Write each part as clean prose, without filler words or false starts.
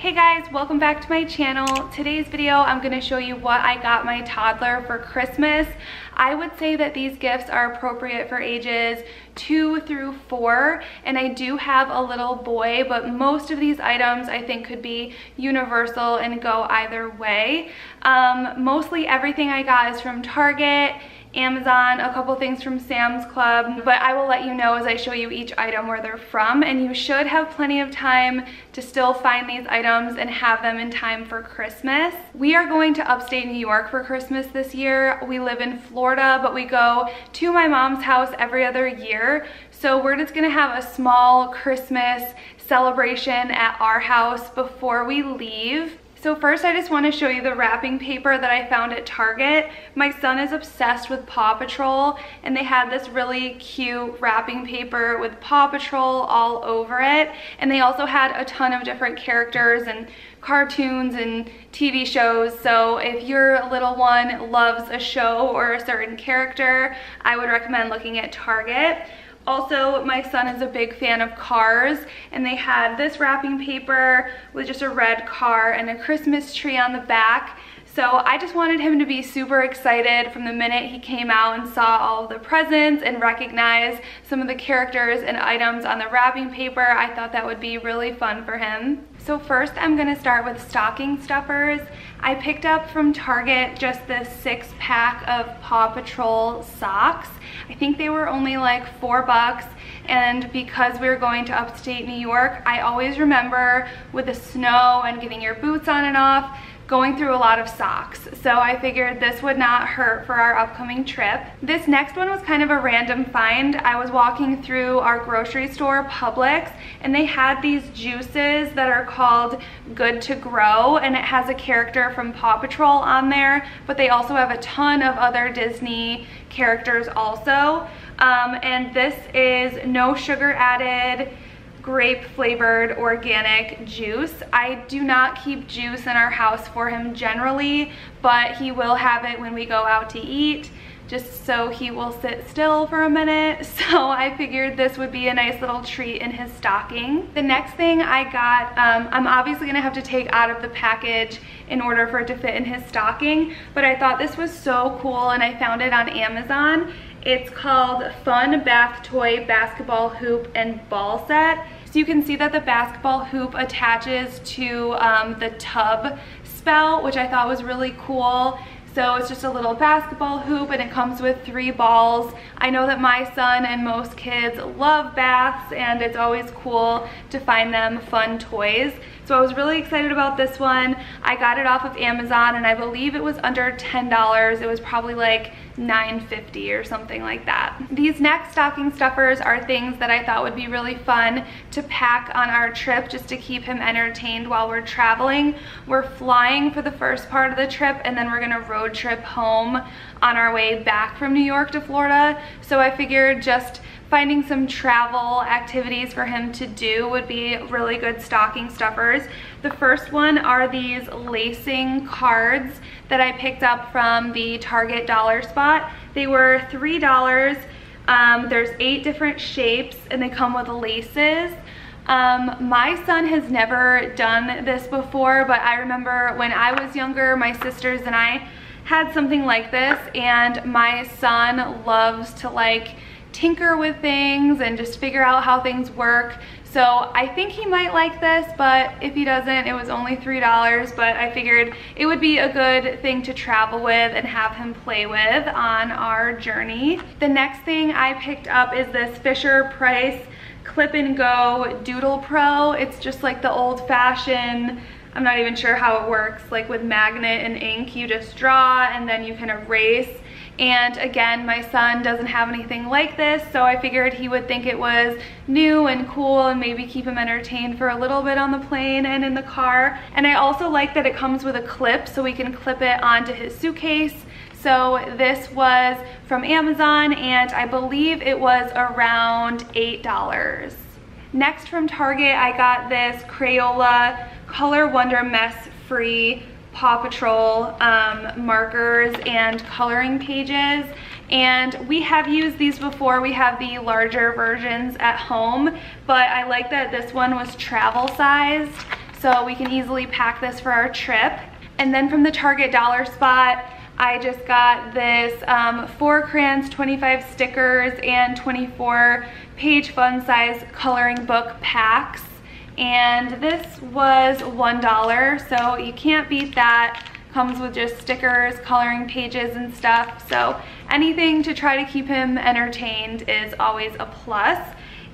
Hey guys, welcome back to my channel. Today's video, I'm going to show you what I got my toddler for Christmas. I would say that these gifts are appropriate for ages 2 through 4, and I do have a little boy, but most of these items I think could be universal and go either way. Mostly everything I got is from Target, Amazon, a couple things from Sam's Club, but I will let you know as I show you each item where they're from, and you should have plenty of time to still find these items and have them in time for Christmas. We are going to upstate New York for Christmas this year. We live in Florida, but we go to my mom's house every other year, so we're just gonna have a small Christmas celebration at our house before we leave. So first I just want to show you the wrapping paper that I found at Target. My son is obsessed with Paw Patrol, and they had this really cute wrapping paper with Paw Patrol all over it. And they also had a ton of different characters and cartoons and TV shows. So if your little one loves a show or a certain character, I would recommend looking at Target. Also, my son is a big fan of cars, and they had this wrapping paper with just a red car and a Christmas tree on the back. So I just wanted him to be super excited from the minute he came out and saw all of the presents and recognize some of the characters and items on the wrapping paper. I thought that would be really fun for him. So first I'm gonna start with stocking stuffers. I picked up from Target just this 6-pack of Paw Patrol socks. I think they were only like $4, and because we were going to upstate New York, I always remember with the snow and getting your boots on and off, going through a lot of socks. So I figured this would not hurt for our upcoming trip. This next one was kind of a random find. I was walking through our grocery store, Publix, and they had these juices that are called Good to Grow, and it has a character from Paw Patrol on there, but they also have a ton of other Disney characters also. And this is no sugar added, grape flavored organic juice. I do not keep juice in our house for him generally, but he will have it when we go out to eat, just so he will sit still for a minute. So I figured this would be a nice little treat in his stocking. The next thing I got, I'm obviously gonna have to take out of the package in order for it to fit in his stocking, but I thought this was so cool and I found it on Amazon. It's called Fun Bath Toy Basketball Hoop and Ball Set. So you can see that the basketball hoop attaches to the tub spout, which I thought was really cool. So it's just a little basketball hoop, and it comes with 3 balls. I know that my son and most kids love baths, and it's always cool to find them fun toys. So I was really excited about this one. I got it off of Amazon, and I believe it was under $10. It was probably like $9.50 or something like that. These next stocking stuffers are things that I thought would be really fun to pack on our trip just to keep him entertained while we're traveling. We're flying for the first part of the trip, and then we're gonna road trip home on our way back from New York to Florida. So I figured just finding some travel activities for him to do would be really good stocking stuffers. The first one are these lacing cards that I picked up from the Target dollar spot. They were $3. There's 8 different shapes, and they come with laces. My son has never done this before, but I remember when I was younger, my sisters and I had something like this, and my son loves to like tinker with things and just figure out how things work. So I think he might like this, but if he doesn't, it was only $3, but I figured it would be a good thing to travel with and have him play with on our journey. The next thing I picked up is this Fisher-Price Clip and Go Doodle Pro. It's just like the old-fashioned, I'm not even sure how it works, like with magnet and ink, you just draw and then you can erase. And again, my son doesn't have anything like this, so I figured he would think it was new and cool and maybe keep him entertained for a little bit on the plane and in the car. And I also like that it comes with a clip, so we can clip it onto his suitcase. So this was from Amazon, and I believe it was around $8. Next from Target, I got this Crayola Color Wonder Mess Free Paw Patrol markers and coloring pages, and we have used these before. We have the larger versions at home, but I like that this one was travel sized, so we can easily pack this for our trip. And then from the Target dollar spot, I just got this 4 crayons, 25 stickers, and 24 page fun size coloring book packs. And this was $1, so you can't beat that. Comes with just stickers, coloring pages and stuff. So anything to try to keep him entertained is always a plus.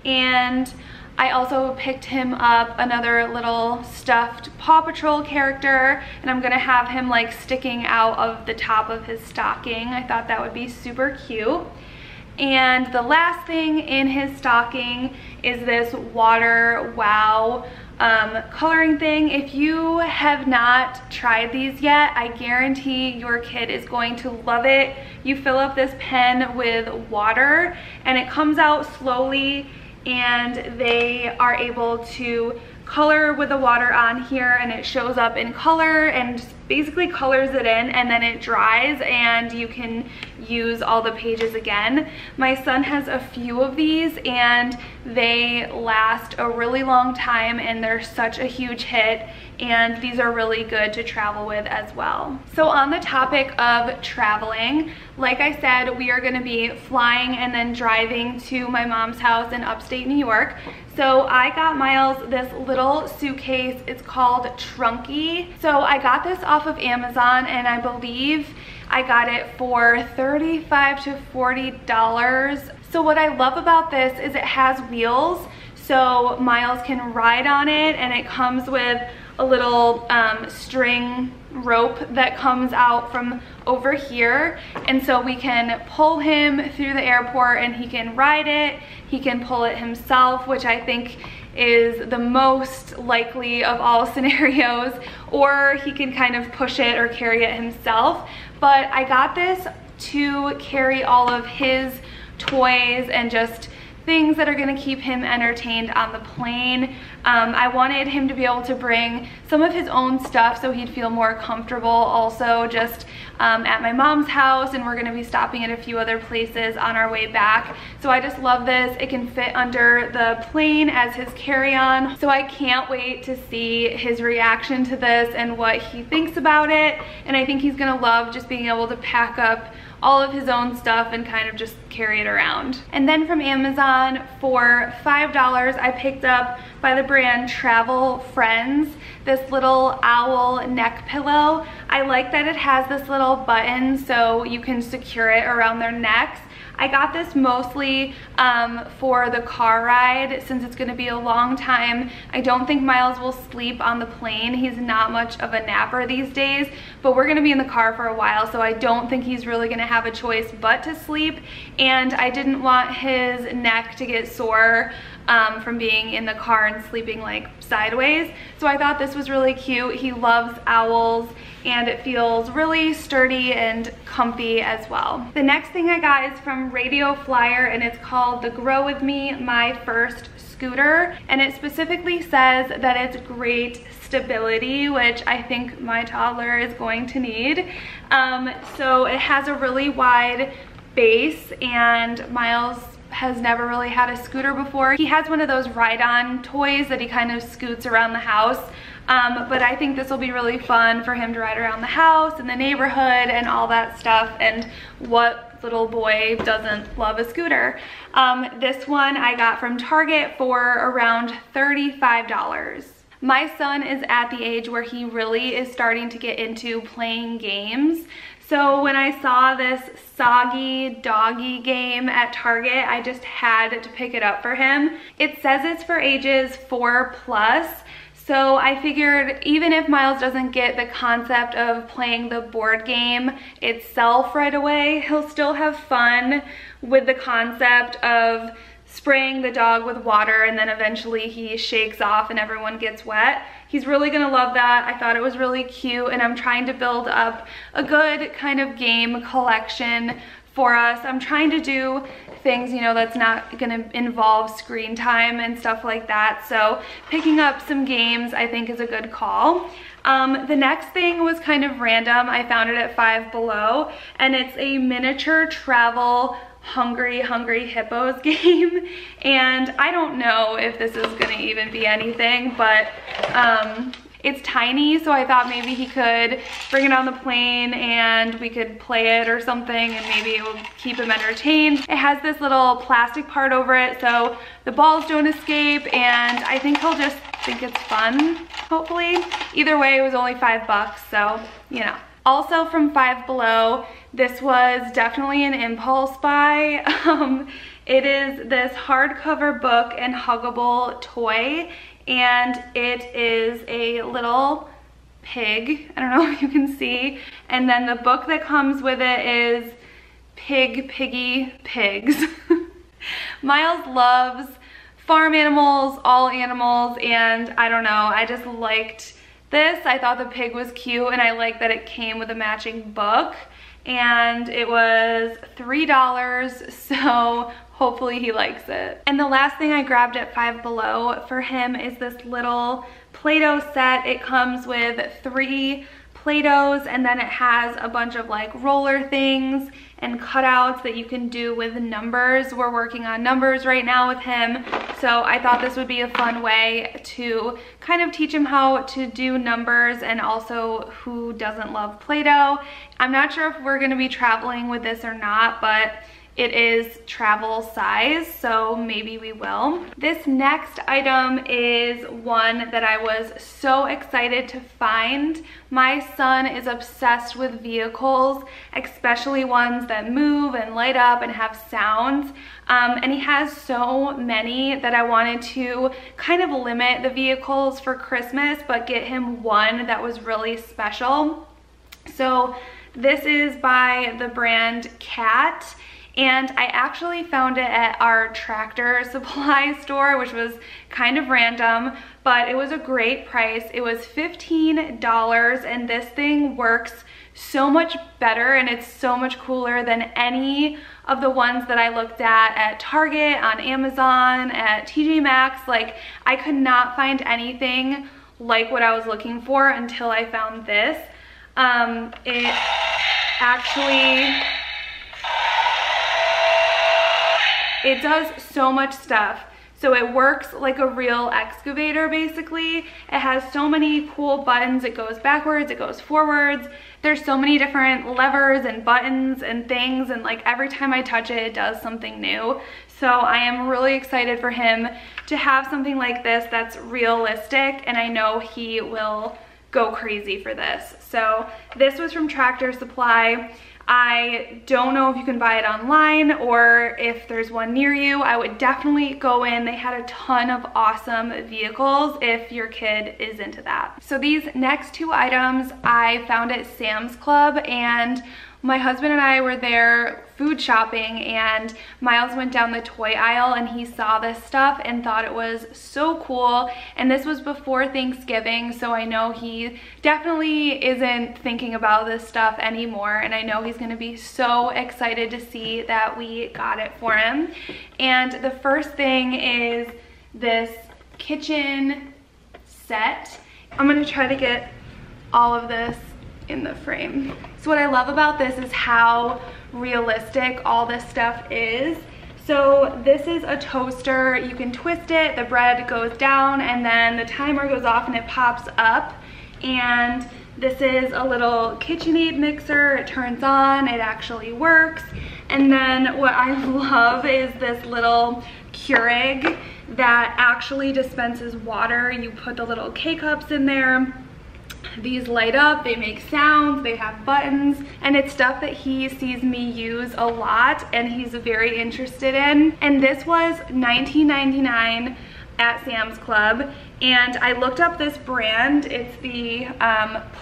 And I also picked him up another little stuffed Paw Patrol character, and I'm gonna have him like sticking out of the top of his stocking. I thought that would be super cute. And the last thing in his stocking is this Water Wow coloring thing. If you have not tried these yet, I guarantee your kid is going to love it. You fill up this pen with water and it comes out slowly, and they are able to color with the water on here, and it shows up in color and basically colors it in, and then it dries and you can use all the pages again. My son has a few of these and they last a really long time, and they're such a huge hit, and these are really good to travel with as well. So on the topic of traveling, like I said, we are going to be flying and then driving to my mom's house in upstate New York. So I got Miles this little suitcase. It's called Trunky. So I got this off of Amazon, and I believe I got it for $35 to $40. So what I love about this is it has wheels, so Miles can ride on it, and it comes with a little string rope that comes out from over here, and so we can pull him through the airport and he can ride it. He can pull it himself, which I think is the most likely of all scenarios, or he can kind of push it or carry it himself. But I got this to carry all of his toys and just things that are going to keep him entertained on the plane. I wanted him to be able to bring some of his own stuff so he'd feel more comfortable also just at my mom's house, and we're going to be stopping at a few other places on our way back. So I just love this. It can fit under the plane as his carry-on. So I can't wait to see his reaction to this and what he thinks about it. And I think he's going to love just being able to pack up all of his own stuff and kind of just carry it around. And then from Amazon for $5, I picked up by the brand Travel Friends this little owl neck pillow. I like that it has this little button so you can secure it around their necks. I got this mostly for the car ride since it's going to be a long time. I don't think Miles will sleep on the plane. He's not much of a napper these days, but we're going to be in the car for a while, so I don't think he's really going to have a choice but to sleep. And I didn't want his neck to get sore from being in the car and sleeping like sideways. So I thought this was really cute. He loves owls and it feels really sturdy and comfy as well. The next thing I got is from Radio Flyer, and it's called the Grow With Me My First Scooter, and it specifically says that it's great stability, which I think my toddler is going to need. So it has a really wide base, and Miles has never really had a scooter before. He has one of those ride-on toys that he kind of scoots around the house, but I think this will be really fun for him to ride around the house and the neighborhood and all that stuff, and what little boy doesn't love a scooter. This one I got from Target for around $35. My son is at the age where he really is starting to get into playing games. So when I saw this Soggy Doggy game at Target, I just had to pick it up for him. It says it's for ages 4+, so I figured even if Miles doesn't get the concept of playing the board game itself right away, he'll still have fun with the concept of spraying the dog with water and then eventually he shakes off and everyone gets wet. He's really gonna love that. I thought it was really cute, and I'm trying to build up a good kind of game collection for us. I'm trying to do things, you know, that's not gonna involve screen time and stuff like that. So picking up some games I think is a good call. The next thing was kind of random. I found it at Five Below, and it's a miniature travel Hungry Hippos game, and I don't know if this is gonna even be anything, but It's tiny, so I thought maybe he could bring it on the plane and we could play it or something, and maybe it will keep him entertained. It has this little plastic part over it so the balls don't escape, and I think he'll just think it's fun, hopefully. Either way, it was only $5, so, you know. Also from Five Below, this was definitely an impulse buy. It is this hardcover book and huggable toy, and it is a little pig. I don't know if you can see. And then the book that comes with it is Pig, Piggy, Pigs. Miles loves farm animals, all animals, and I don't know, I just liked this. I thought the pig was cute, and I like that it came with a matching book, and it was $3, so hopefully he likes it. And the last thing I grabbed at Five Below for him is this little Play-Doh set. It comes with 3 Play-Dohs, and then it has a bunch of like roller things and cutouts that you can do with numbers. We're working on numbers right now with him, so I thought this would be a fun way to kind of teach him how to do numbers, and also who doesn't love Play-Doh. I'm not sure if we're gonna be traveling with this or not, but it is travel size, so maybe we will. This next item is one that I was so excited to find. My son is obsessed with vehicles, especially ones that move and light up and have sounds. And he has so many that I wanted to kind of limit the vehicles for Christmas, but get him one that was really special. So this is by the brand Cat. And I actually found it at our Tractor Supply store, which was kind of random, but it was a great price. It was $15, and this thing works so much better, and it's so much cooler than any of the ones that I looked at Target, on Amazon, at TJ Maxx. Like, I could not find anything like what I was looking for until I found this. It actually... It does so much stuff. So it works like a real excavator, basically. It has so many cool buttons. It goes backwards, it goes forwards. There's so many different levers and buttons and things, and like every time I touch it, it does something new. So I am really excited for him to have something like this that's realistic, and I know he will go crazy for this. So this was from Tractor Supply. I don't know if you can buy it online or if there's one near you. I would definitely go in. They had a ton of awesome vehicles if your kid is into that. So these next 2 items I found at Sam's Club, and my husband and I were there food shopping, and Miles went down the toy aisle and he saw this stuff and thought it was so cool. And this was before Thanksgiving, so I know he definitely isn't thinking about this stuff anymore, and I know he's gonna be so excited to see that we got it for him. And the first thing is this kitchen set. I'm gonna try to get all of this in the frame. So what I love about this is how realistic all this stuff is. So this is a toaster. You can twist it, the bread goes down, and then the timer goes off and it pops up. And this is a little KitchenAid mixer. It turns on, it actually works. And then what I love is this little Keurig that actually dispenses water. You put the little K-cups in there. These light up, they make sounds, they have buttons, and it's stuff that he sees me use a lot and he's very interested in. And this was $19.99 at Sam's Club, and I looked up this brand. It's the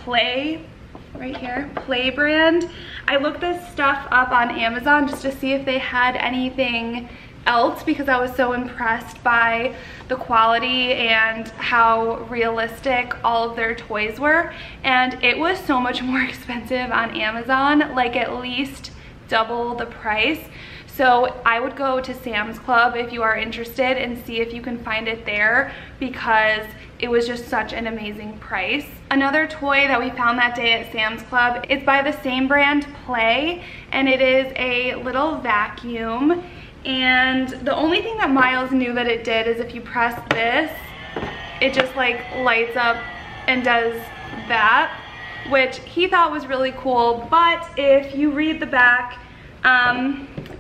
Play, right here, Play brand. I looked this stuff up on Amazon just to see if they had anything else, because I was so impressed by the quality and how realistic all of their toys were. And it was so much more expensive on Amazon, like at least double the price. So I would go to Sam's Club if you are interested and see if you can find it there, because it was just such an amazing price. Another toy that we found that day at Sam's Club is by the same brand, Play, and it is a little vacuum. And the only thing that Miles knew that it did is if you press this, it just like lights up and does that, which he thought was really cool. But if you read the back,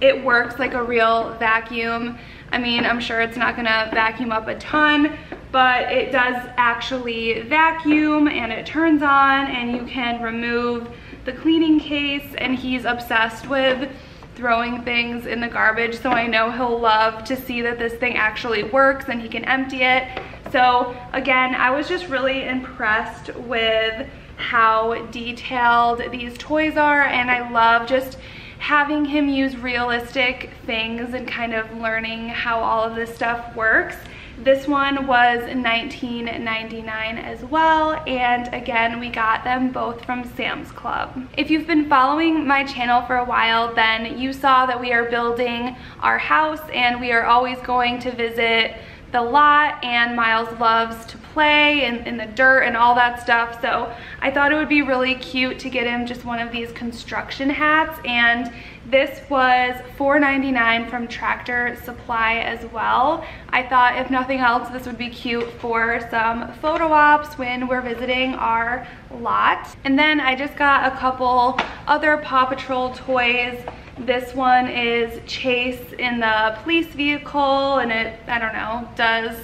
it works like a real vacuum. I mean, I'm sure it's not gonna vacuum up a ton, but it does actually vacuum, and it turns on, and you can remove the cleaning case. And he's obsessed with throwing things in the garbage, so I know he'll love to see that this thing actually works and he can empty it. So again, I was just really impressed with how detailed these toys are, and I love just having him use realistic things and kind of learning how all of this stuff works. This one was $19.99 as well, and again, we got them both from Sam's Club. If you've been following my channel for a while, then you saw that we are building our house, and we are always going to visit the lot, and Miles loves to play in the dirt and all that stuff, so I thought it would be really cute to get him just one of these construction hats, and this was $4.99 from Tractor Supply as well. I thought if nothing else, this would be cute for some photo ops when we're visiting our lot. And then I just got a couple other Paw Patrol toys. This one is Chase in the police vehicle, and it, I don't know, does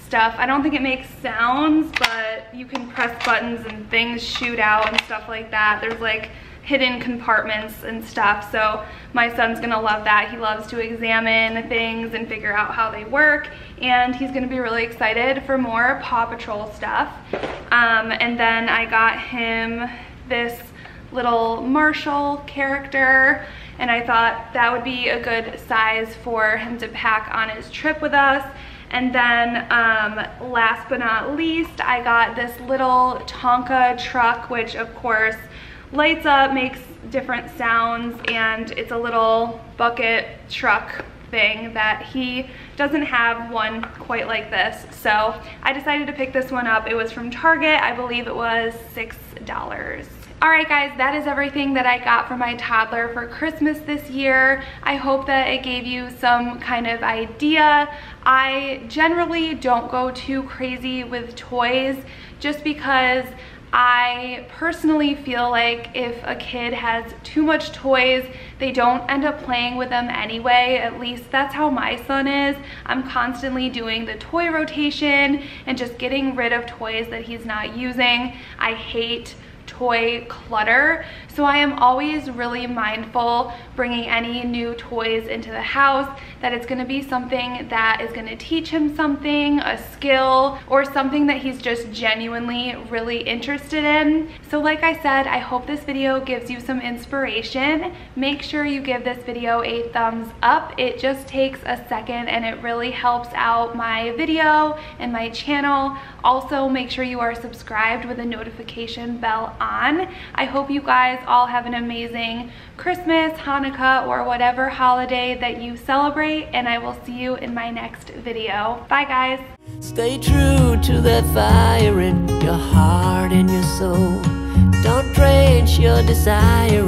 stuff. I don't think it makes sounds, but you can press buttons and things shoot out and stuff like that. There's like hidden compartments and stuff, so my son's gonna love that. He loves to examine things and figure out how they work, and he's gonna be really excited for more Paw Patrol stuff. And then I got him this little Marshall character, and I thought that would be a good size for him to pack on his trip with us. And then last but not least, I got this little Tonka truck, which of course lights up, makes different sounds, and it's a little bucket truck thing that he doesn't have one quite like this. So I decided to pick this one up. It was from Target. I believe it was $6. Alright guys, that is everything that I got for my toddler for Christmas this year. I hope that it gave you some kind of idea. I generally don't go too crazy with toys just because I personally feel like if a kid has too much toys, they don't end up playing with them anyway. At least that's how my son is. I'm constantly doing the toy rotation and just getting rid of toys that he's not using. I hate toy clutter, so I am always really mindful bringing any new toys into the house that it's going to be something that is going to teach him something, a skill, or something that he's just genuinely really interested in. So like I said, I hope this video gives you some inspiration. Make sure you give this video a thumbs up. It just takes a second and it really helps out my video and my channel. Also, make sure you are subscribed with a notification bell on. I hope you guys all have an amazing Christmas, Hanukkah, or whatever holiday that you celebrate, and I will see you in my next video. Bye guys. Stay true to that fire in your heart and your soul. Don't drench your desire.